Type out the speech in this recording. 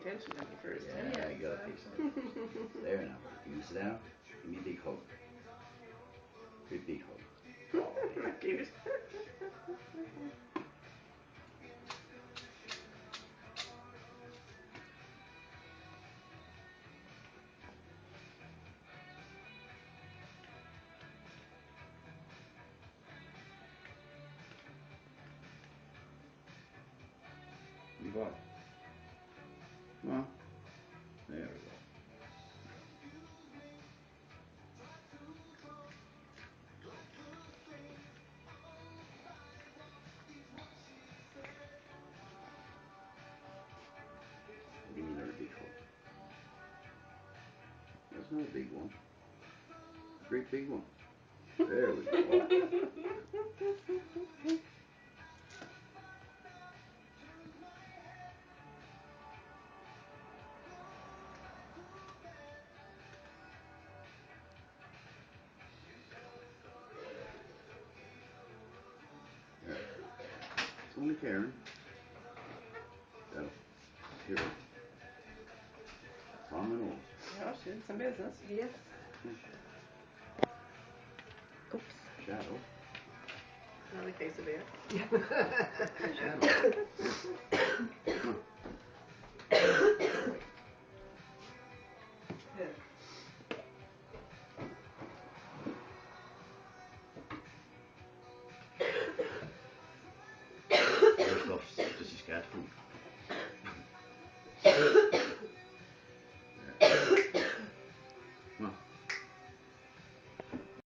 attention to me first. Yeah, you gotta pay some attention. There now. Can you sit down? Give me a big hug. Big, big hug. Oh, yeah. Cute. You got it. Come on. There we go. Give me another big hug. That's not a big one. Great big one. There we go. Yeah. It's only Karen. That'll hear it. Tom and all. Well, she did some business. Yes. Oops. Shadow. Another case of beer. Shadow. Come on.